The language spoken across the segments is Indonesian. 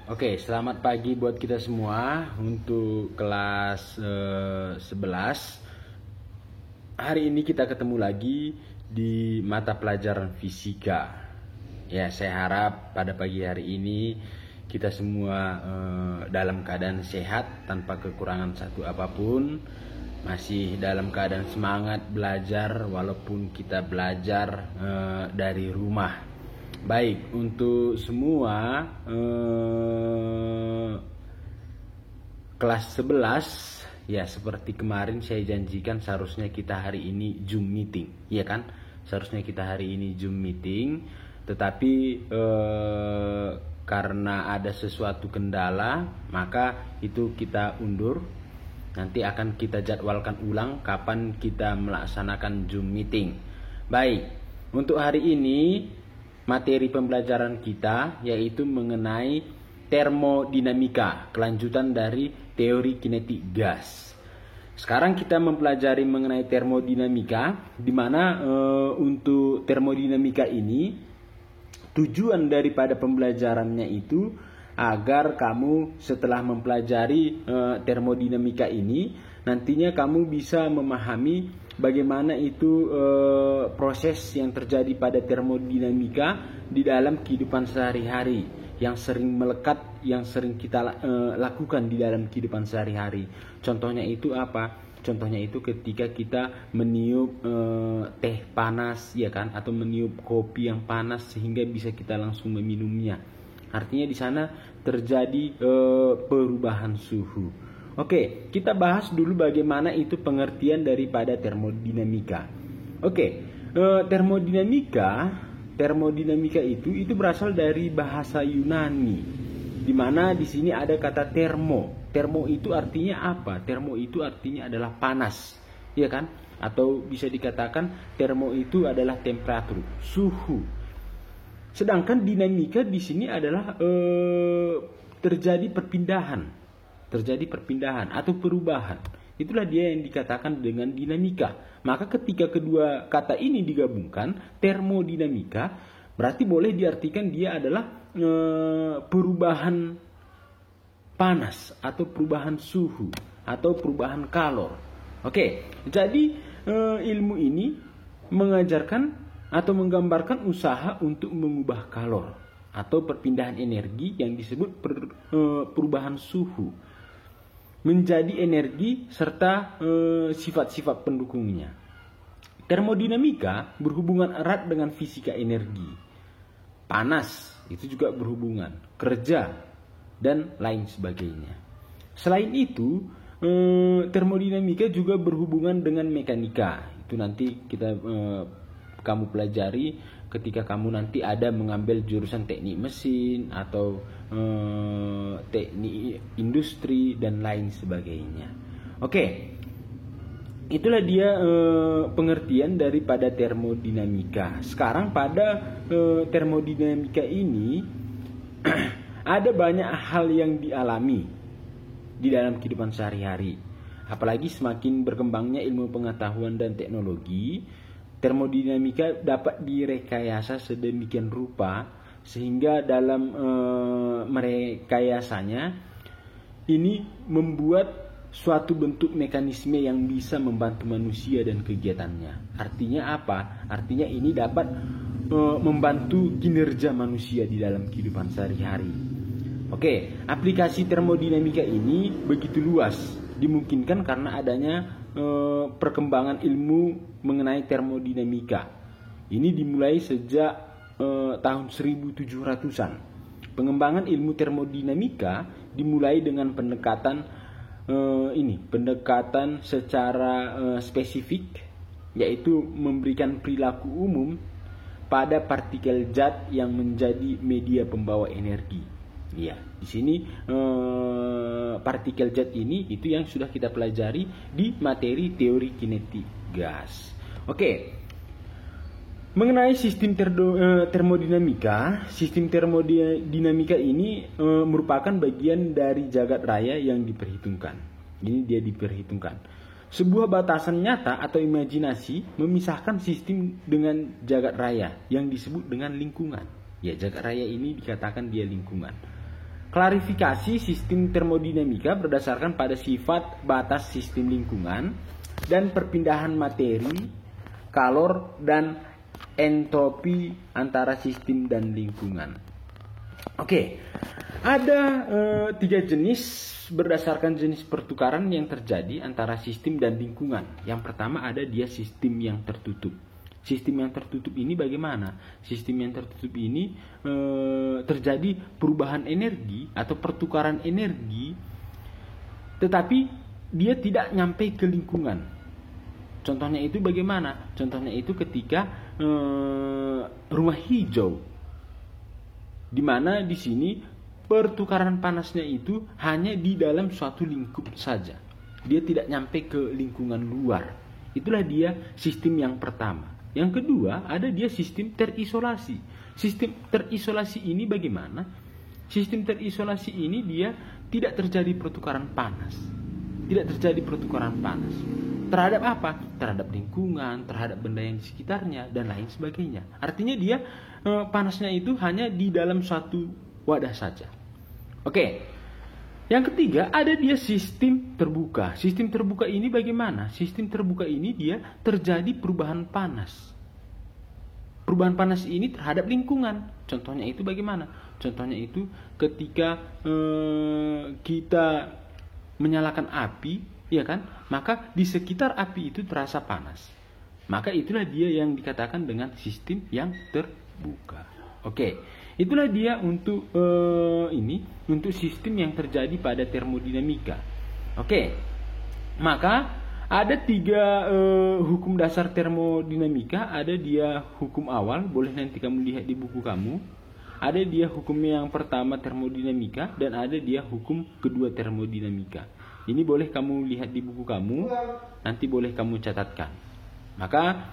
Oke, selamat pagi buat kita semua untuk kelas 11. Hari ini kita ketemu lagi di mata pelajaran fisika. Ya, saya harap pada pagi hari ini kita semua dalam keadaan sehat tanpa kekurangan satu apapun. Masih dalam keadaan semangat belajar walaupun kita belajar dari rumah. Baik, untuk semua kelas 11 ya, seperti kemarin saya janjikan seharusnya kita hari ini Zoom meeting, ya kan? Seharusnya kita hari ini Zoom meeting, tetapi karena ada sesuatu kendala, maka itu kita undur. Nanti akan kita jadwalkan ulang kapan kita melaksanakan Zoom meeting. Baik, untuk hari ini materi pembelajaran kita yaitu mengenai termodinamika, kelanjutan dari teori kinetik gas. Sekarang kita mempelajari mengenai termodinamika, di mana untuk termodinamika ini tujuan daripada pembelajarannya itu agar kamu setelah mempelajari termodinamika ini nantinya kamu bisa memahami bagaimana itu proses yang terjadi pada termodinamika di dalam kehidupan sehari-hari yang sering melekat, yang sering kita lakukan di dalam kehidupan sehari-hari. Contohnya itu apa? Contohnya itu ketika kita meniup teh panas, ya kan, atau meniup kopi yang panas sehingga bisa kita langsung meminumnya. Artinya di sana terjadi perubahan suhu. Oke, kita bahas dulu bagaimana itu pengertian daripada termodinamika. Oke, termodinamika itu berasal dari bahasa Yunani, di mana di sini ada kata termo. Termo itu artinya apa? Termo itu artinya adalah panas, ya kan? Atau bisa dikatakan termo itu adalah temperatur, suhu. Sedangkan dinamika di sini adalah terjadi perpindahan atau perubahan. Itulah dia yang dikatakan dengan dinamika. Maka ketika kedua kata ini digabungkan, termodinamika, berarti boleh diartikan dia adalah perubahan panas atau perubahan suhu atau perubahan kalor. Oke, jadi ilmu ini mengajarkan atau menggambarkan usaha untuk mengubah kalor atau perpindahan energi yang disebut perubahan suhu menjadi energi serta sifat-sifat pendukungnya. Termodinamika berhubungan erat dengan fisika energi. Panas itu juga berhubungan, kerja dan lain sebagainya. Selain itu, termodinamika juga berhubungan dengan mekanika. Itu nanti kamu pelajari ketika kamu nanti ada mengambil jurusan teknik mesin atau teknik industri dan lain sebagainya. Oke, itulah dia pengertian daripada termodinamika. Sekarang pada termodinamika ini ada banyak hal yang dialami di dalam kehidupan sehari-hari. Apalagi semakin berkembangnya ilmu pengetahuan dan teknologi, termodinamika dapat direkayasa sedemikian rupa sehingga dalam merekayasanya ini membuat suatu bentuk mekanisme yang bisa membantu manusia dan kegiatannya. Artinya apa? Artinya ini dapat membantu kinerja manusia di dalam kehidupan sehari-hari. Oke, aplikasi termodinamika ini begitu luas, dimungkinkan karena adanya perkembangan ilmu mengenai termodinamika. Ini dimulai sejak tahun 1700-an. Pengembangan ilmu termodinamika dimulai dengan pendekatan secara spesifik, yaitu memberikan perilaku umum pada partikel zat yang menjadi media pembawa energi. Ya, di sini partikel zat ini itu yang sudah kita pelajari di materi teori kinetik gas. Oke. Mengenai sistem termodinamika, sistem termodinamika ini merupakan bagian dari jagat raya yang diperhitungkan. Ini dia diperhitungkan. Sebuah batasan nyata atau imajinasi memisahkan sistem dengan jagat raya yang disebut dengan lingkungan. Ya, jagat raya ini dikatakan dia lingkungan. Klarifikasi sistem termodinamika berdasarkan pada sifat batas sistem lingkungan dan perpindahan materi, kalor, dan entropi antara sistem dan lingkungan. Oke, ada 3 jenis berdasarkan jenis pertukaran yang terjadi antara sistem dan lingkungan. Yang pertama ada dia sistem yang tertutup. Sistem yang tertutup ini bagaimana? Sistem yang tertutup ini terjadi perubahan energi atau pertukaran energi, tetapi dia tidak nyampe ke lingkungan. Contohnya itu bagaimana? Contohnya itu ketika rumah hijau, di mana di sini pertukaran panasnya itu hanya di dalam suatu lingkup saja. Dia tidak nyampe ke lingkungan luar. Itulah dia sistem yang pertama. Yang kedua, ada dia sistem terisolasi. Sistem terisolasi ini bagaimana? Sistem terisolasi ini dia tidak terjadi pertukaran panas. Tidak terjadi pertukaran panas. Terhadap apa? Terhadap lingkungan, terhadap benda yang di sekitarnya, dan lain sebagainya. Artinya dia panasnya itu hanya di dalam suatu wadah saja. Oke. Yang ketiga, ada dia sistem terbuka. Sistem terbuka ini bagaimana? Sistem terbuka ini dia terjadi perubahan panas. Perubahan panas ini terhadap lingkungan. Contohnya itu bagaimana? Contohnya itu ketika kita menyalakan api, ya kan? Maka di sekitar api itu terasa panas. Maka itulah dia yang dikatakan dengan sistem yang terbuka. Oke. Itulah dia untuk untuk sistem yang terjadi pada termodinamika. Oke. Maka ada 3 hukum dasar termodinamika. Ada dia hukum awal, boleh nanti kamu lihat di buku kamu. Ada dia hukum yang pertama termodinamika, dan ada dia hukum kedua termodinamika. Ini boleh kamu lihat di buku kamu, nanti boleh kamu catatkan. Maka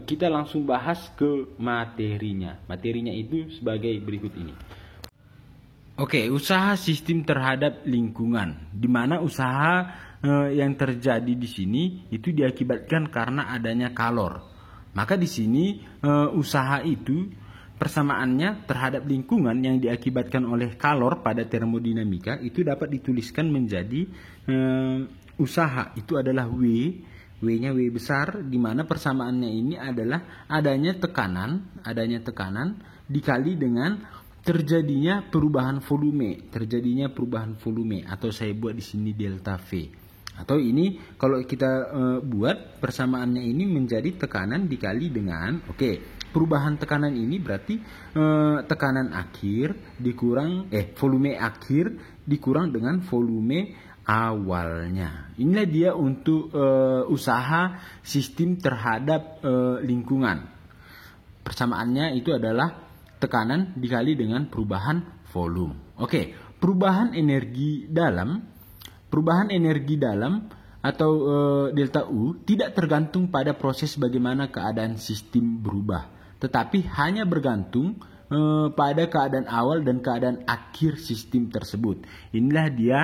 kita langsung bahas ke materinya. Materinya itu sebagai berikut ini. Oke, usaha sistem terhadap lingkungan, di mana usaha yang terjadi di sini itu diakibatkan karena adanya kalor. Maka di sini usaha itu persamaannya terhadap lingkungan yang diakibatkan oleh kalor pada termodinamika itu dapat dituliskan menjadi usaha itu adalah W-nya W besar, di mana persamaannya ini adalah adanya tekanan dikali dengan terjadinya perubahan volume, atau saya buat di sini delta V. Atau ini kalau kita buat persamaannya ini menjadi tekanan dikali dengan perubahan tekanan ini berarti tekanan akhir dikurang volume akhir dikurang dengan volume awalnya. Inilah dia untuk usaha sistem terhadap lingkungan. Persamaannya itu adalah tekanan dikali dengan perubahan volume. Oke, perubahan energi dalam atau delta U tidak tergantung pada proses bagaimana keadaan sistem berubah, tetapi hanya bergantung pada keadaan awal dan keadaan akhir sistem tersebut. Inilah dia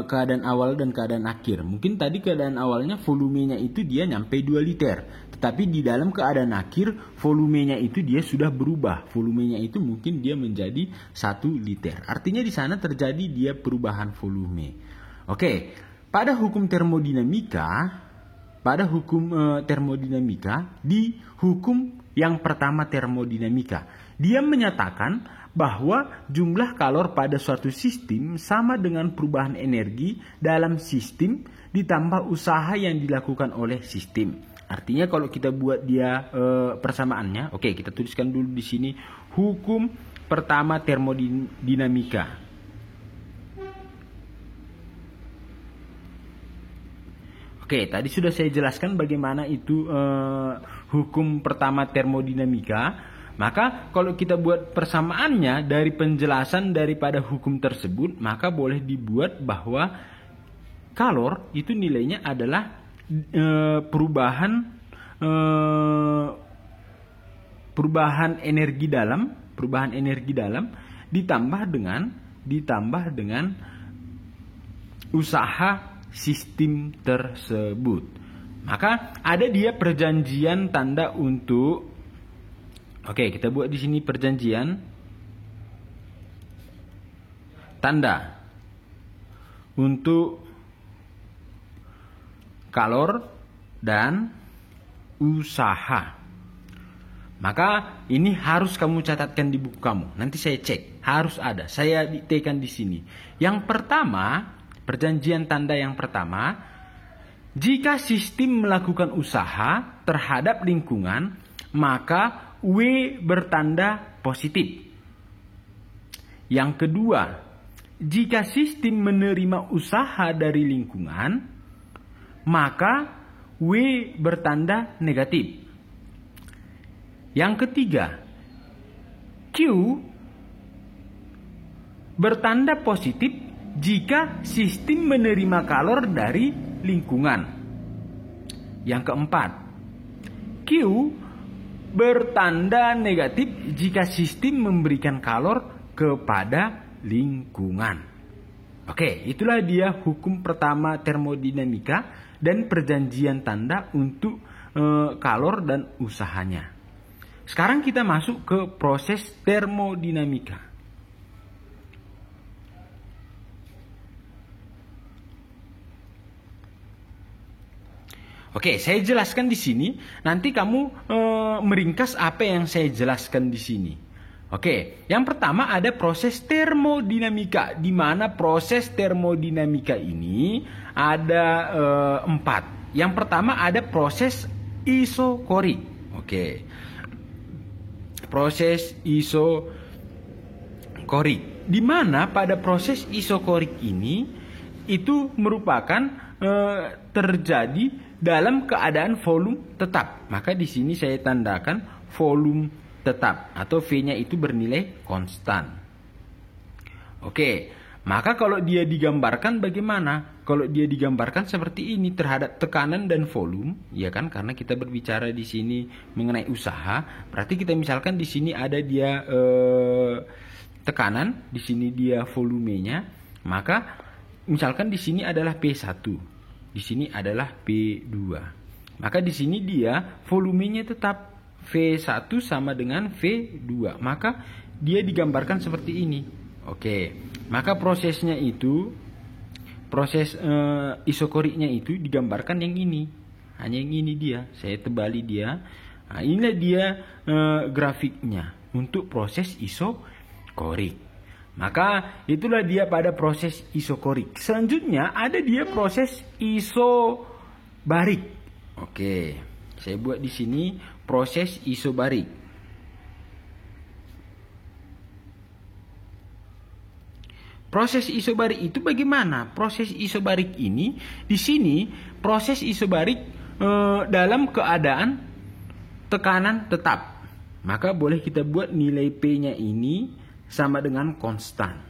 keadaan awal dan keadaan akhir. Mungkin tadi keadaan awalnya volumenya itu dia nyampe 2 liter. Tetapi di dalam keadaan akhir volumenya itu dia sudah berubah. Volumenya itu mungkin dia menjadi 1 liter. Artinya di sana terjadi dia perubahan volume. Oke, pada hukum termodinamika, di hukum yang pertama termodinamika, dia menyatakan bahwa jumlah kalor pada suatu sistem sama dengan perubahan energi dalam sistem ditambah usaha yang dilakukan oleh sistem. Artinya kalau kita buat dia persamaannya, kita tuliskan dulu di sini hukum pertama termodinamika. Tadi sudah saya jelaskan bagaimana itu hukum pertama termodinamika. Maka kalau kita buat persamaannya dari penjelasan daripada hukum tersebut, maka boleh dibuat bahwa kalor itu nilainya adalah perubahan energi dalam ditambah dengan usaha sistem tersebut. Maka ada dia perjanjian tanda untuk kita buat di sini perjanjian. tanda untuk kalor dan usaha. Maka ini harus kamu catatkan di buku kamu. Nanti saya cek, harus ada. Saya diktekan di sini. Yang pertama, perjanjian tanda yang pertama, jika sistem melakukan usaha terhadap lingkungan, maka W bertanda positif. Yang kedua, jika sistem menerima usaha dari lingkungan, maka W bertanda negatif. Yang ketiga, Q bertanda positif jika sistem menerima kalor dari lingkungan. Yang keempat, Q bertanda negatif jika sistem memberikan kalor kepada lingkungan. Oke, itulah dia hukum pertama termodinamika dan perjanjian tanda untuk kalor dan usahanya. Sekarang kita masuk ke proses termodinamika. Oke, saya jelaskan di sini. Nanti kamu meringkas apa yang saya jelaskan di sini. Oke, yang pertama ada proses termodinamika, di mana proses termodinamika ini ada 4. Yang pertama ada proses isokorik. Oke. Proses isokorik, di mana pada proses isokorik ini itu merupakan terjadi dalam keadaan volume tetap. Maka di sini saya tandakan volume tetap atau V-nya itu bernilai konstan. Oke, maka kalau dia digambarkan bagaimana? Kalau dia digambarkan seperti ini terhadap tekanan dan volume, ya kan? Karena kita berbicara di sini mengenai usaha, berarti kita misalkan di sini ada dia tekanan, di sini dia volumenya, maka misalkan di sini adalah P1, di sini adalah P2. Maka di sini dia volumenya tetap V1 sama dengan V2. Maka dia digambarkan seperti ini. Oke, maka prosesnya itu, proses isokoriknya itu digambarkan yang ini. Hanya yang ini dia. Saya tebali dia. Nah, inilah dia grafiknya untuk proses isokorik. Maka itulah dia pada proses isokorik. Selanjutnya ada dia proses isobarik. Oke, saya buat di sini proses isobarik. Proses isobarik itu bagaimana? Proses isobarik ini, di sini proses isobarik dalam keadaan tekanan tetap. Maka boleh kita buat nilai P-nya ini sama dengan konstan.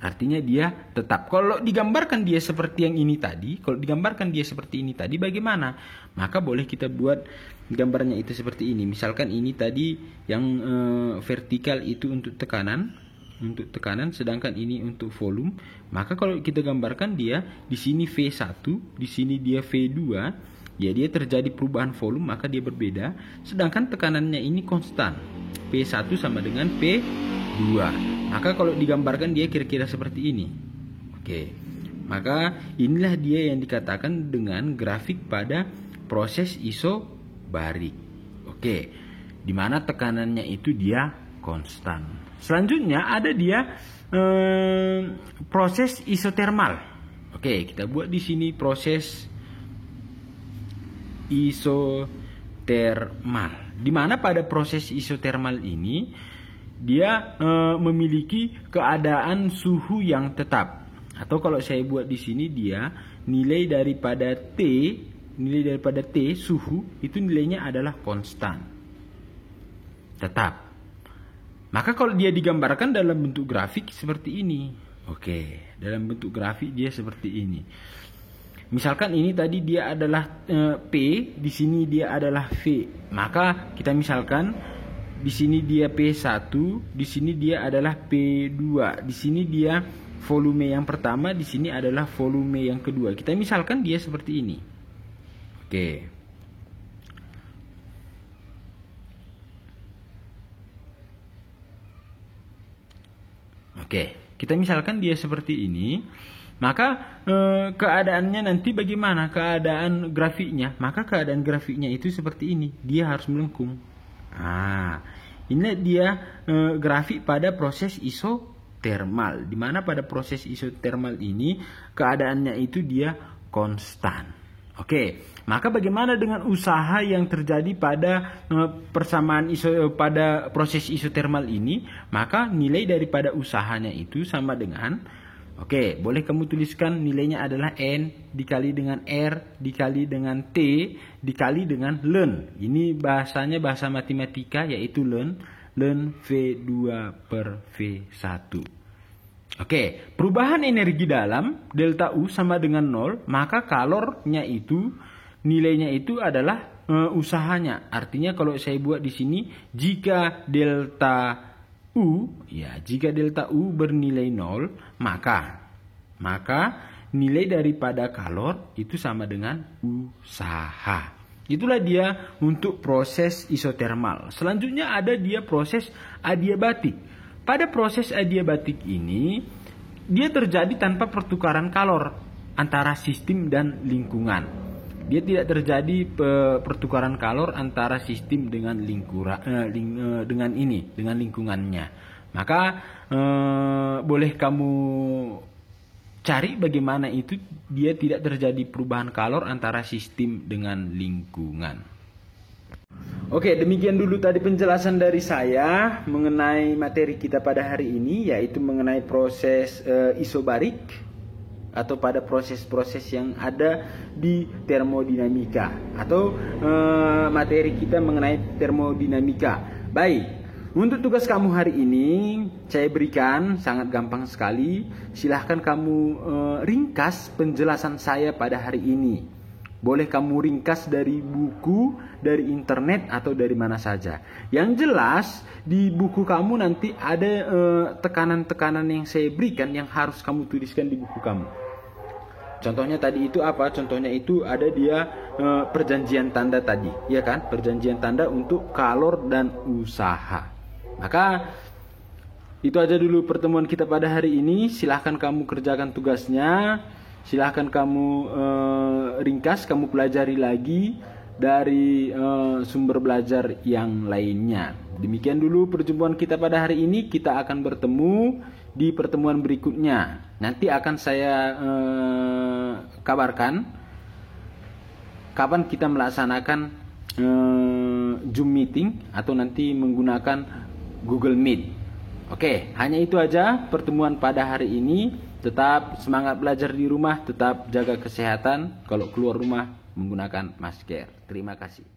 Artinya dia tetap. Kalau digambarkan dia seperti yang ini tadi, bagaimana? Maka boleh kita buat gambarnya itu seperti ini. Misalkan ini tadi yang vertikal itu untuk tekanan, sedangkan ini untuk volume. Maka kalau kita gambarkan dia di sini V1, di sini dia V2, ya dia terjadi perubahan volume, maka dia berbeda. Sedangkan tekanannya ini konstan. P1 sama dengan P2. Maka kalau digambarkan dia kira-kira seperti ini. Oke. Maka inilah dia yang dikatakan dengan grafik pada proses isobarik. Oke. Di mana tekanannya itu dia konstan. Selanjutnya ada dia proses isotermal. Oke, kita buat di sini proses isotermal. Di mana pada proses isotermal ini dia memiliki keadaan suhu yang tetap. Atau kalau saya buat di sini dia nilai daripada T suhu itu nilainya adalah konstan. Tetap. Maka kalau dia digambarkan dalam bentuk grafik seperti ini. Oke, dalam bentuk grafik dia seperti ini. Misalkan ini tadi dia adalah P, di sini dia adalah V. Maka kita misalkan di sini dia P1, di sini dia adalah P2. Di sini dia volume yang pertama, di sini adalah volume yang kedua. Kita misalkan dia seperti ini. Oke. Oke, Kita misalkan dia seperti ini, maka keadaannya nanti bagaimana? Keadaan grafiknya, maka keadaan grafiknya itu seperti ini, dia harus melengkung. Ini dia grafik pada proses isotermal, di mana pada proses isotermal ini keadaannya itu dia konstan. Oke, maka bagaimana dengan usaha yang terjadi pada persamaan pada proses isotermal ini? Maka nilai daripada usahanya itu sama dengan, oke, boleh kamu tuliskan nilainya adalah N dikali dengan R dikali dengan T dikali dengan ln. Ini bahasanya bahasa matematika, yaitu ln V2 per V1. Oke, perubahan energi dalam delta U sama dengan 0, maka kalornya itu nilainya itu adalah usahanya. Artinya kalau saya buat di sini, jika delta U bernilai 0, maka nilai daripada kalor itu sama dengan usaha. Itulah dia untuk proses isotermal. Selanjutnya ada dia proses adiabatik. Pada proses adiabatik ini, dia terjadi tanpa pertukaran kalor antara sistem dan lingkungan. Dia tidak terjadi pertukaran kalor antara sistem dengan dengan lingkungannya. Maka boleh kamu cari bagaimana itu dia tidak terjadi perubahan kalor antara sistem dengan lingkungan. Oke, demikian dulu tadi penjelasan dari saya mengenai materi kita pada hari ini, yaitu mengenai proses isobarik atau pada proses-proses yang ada di termodinamika, atau materi kita mengenai termodinamika. Baik, untuk tugas kamu hari ini saya berikan sangat gampang sekali. Silahkan kamu ringkas penjelasan saya pada hari ini. Boleh kamu ringkas dari buku, dari internet, atau dari mana saja. Yang jelas di buku kamu nanti ada tekanan-tekanan yang saya berikan yang harus kamu tuliskan di buku kamu. Contohnya tadi itu apa? Contohnya itu ada dia perjanjian tanda tadi, ya kan? Perjanjian tanda untuk kalor dan usaha. Maka itu aja dulu pertemuan kita pada hari ini. Silahkan kamu kerjakan tugasnya. Silahkan kamu ringkas, kamu pelajari lagi dari sumber belajar yang lainnya. Demikian dulu perjumpaan kita pada hari ini. Kita akan bertemu di pertemuan berikutnya. Nanti akan saya kabarkan kapan kita melaksanakan Zoom meeting atau nanti menggunakan Google Meet. Oke, hanya itu aja pertemuan pada hari ini. Tetap semangat belajar di rumah, tetap jaga kesehatan. Kalau keluar rumah menggunakan masker. Terima kasih.